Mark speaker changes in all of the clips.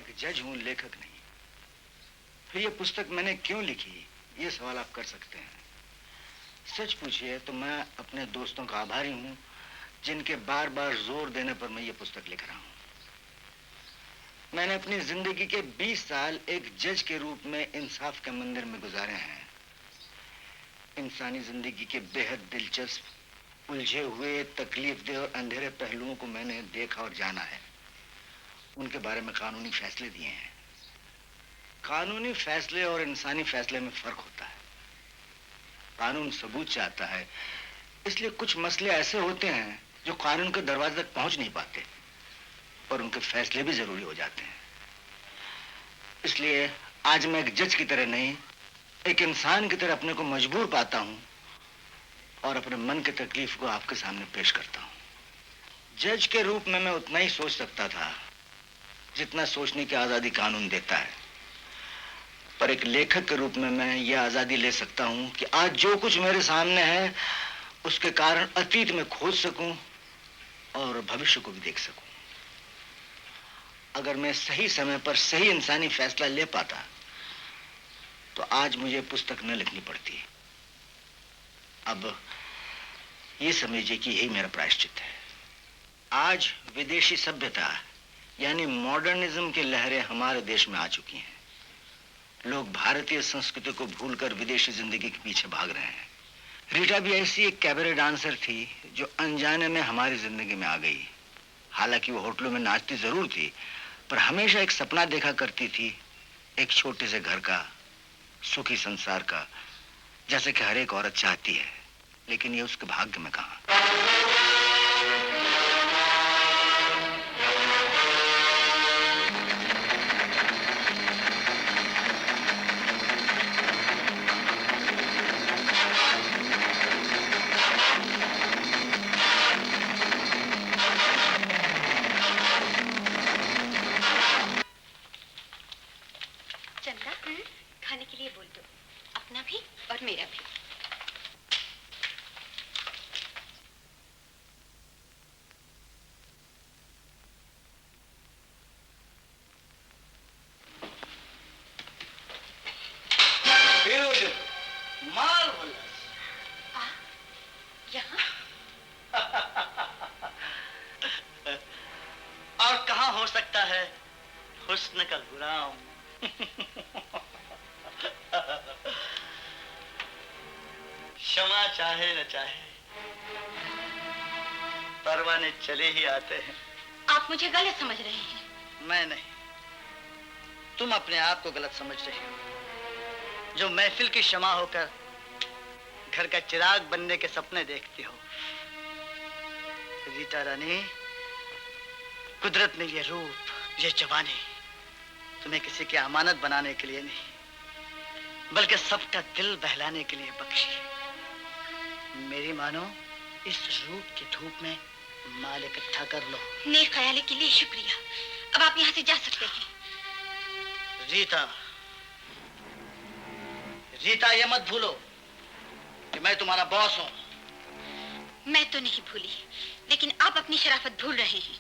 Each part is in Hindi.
Speaker 1: एक जज हूं, लेखक नहीं। फिर ये पुस्तक मैंने क्यों लिखी, ये सवाल आप कर सकते हैं। सच पूछिए तो मैं अपने दोस्तों का आभारी हूं, जिनके बार बार जोर देने पर मैं ये पुस्तक लिख रहा हूं। मैंने अपनी जिंदगी के 20 साल एक जज के रूप में इंसाफ के मंदिर में गुजारे हैं। इंसानी जिंदगी के बेहद दिलचस्प, उलझे हुए, तकलीफदेह और अंधेरे पहलुओं को मैंने देखा और जाना है। उनके बारे में कानूनी फैसले दिए हैं। कानूनी फैसले और इंसानी फैसले में फर्क होता है। कानून सबूत चाहता है, इसलिए कुछ मसले ऐसे होते हैं जो कानून के दरवाजे तक पहुंच नहीं पाते, और उनके फैसले भी जरूरी हो जाते हैं। इसलिए आज मैं एक जज की तरह नहीं, एक इंसान की तरह अपने को मजबूर पाता हूं और अपने मन की तकलीफ को आपके सामने पेश करता हूं। जज के रूप में मैं उतना ही सोच सकता था जितना सोचने की आजादी कानून देता है, पर एक लेखक के रूप में मैं यह आजादी ले सकता हूं कि आज जो कुछ मेरे सामने है उसके कारण अतीत में खोज सकूं और भविष्य को भी देख सकूं। अगर मैं सही समय पर सही इंसानी फैसला ले पाता तो आज मुझे पुस्तक न लिखनी पड़ती। अब ये समझिए कि यही मेरा प्रायश्चित है। आज विदेशी सभ्यता यानी मॉडर्निज्म की लहरें हमारे देश में आ चुकी हैं। लोग भारतीय संस्कृति को भूलकर विदेशी जिंदगी के पीछे भाग रहे हैं। रीटा भी ऐसी एक कैबरे डांसर थी जो अनजाने में हमारी जिंदगी में आ गई। हालांकि वो होटलों में नाचती जरूर थी, पर हमेशा एक सपना देखा करती थी, एक छोटे से घर का, सुखी संसार का, जैसे कि हर एक औरत चाहती है। लेकिन ये उसके भाग्य में कहां।
Speaker 2: खाने के लिए बोल दो, अपना भी और मेरा भी।
Speaker 1: माल बोला
Speaker 2: यहाँ
Speaker 3: और कहाँ हो सकता है हुस्न का गुलाम। क्षमा चाहे न चाहे परवाने चले ही आते हैं।
Speaker 2: आप मुझे गलत समझ रहे हैं।
Speaker 3: मैं नहीं, तुम अपने आप को गलत समझ रही हो, जो महफिल की क्षमा होकर घर का चिराग बनने के सपने देखती हो। रीटा रानी, कुदरत ने ये रूप, ये जवानी तुम्हें किसी की अमानत बनाने के लिए नहीं, बल्कि सबका दिल बहलाने के लिए बख्शी। मेरी मानो, इस रूप की धूप में माल इकट्ठा कर लो।
Speaker 2: नेक ख्याली के लिए शुक्रिया। अब आप यहाँ से जा सकते हैं।
Speaker 3: रीता, रीता, ये मत भूलो कि मैं तुम्हारा बॉस हूँ।
Speaker 2: मैं तो नहीं भूली, लेकिन आप अपनी शराफत भूल रहे हैं।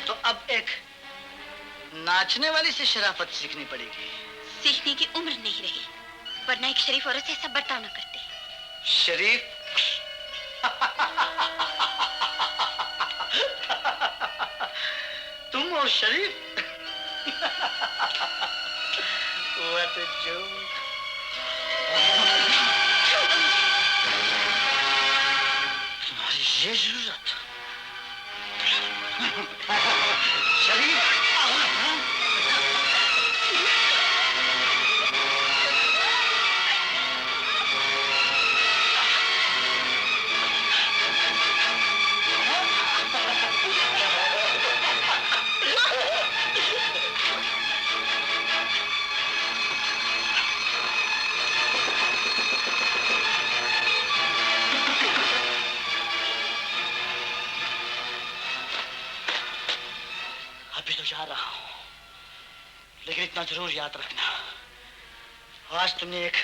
Speaker 3: तो अब एक नाचने वाली से शराफत सीखनी पड़ेगी।
Speaker 2: सीखने की उम्र नहीं रही, वरना एक शरीफ औरत से ऐसा बर्ताव न करते।
Speaker 3: शरीफ? तुम और शरीफ? What a joke! तुम्हारी ये जरूरत? शरीफ? अभी तो जा रहा हूं, लेकिन इतना जरूर याद रखना, आज तुमने एक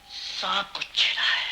Speaker 3: सांप को छेड़ा है।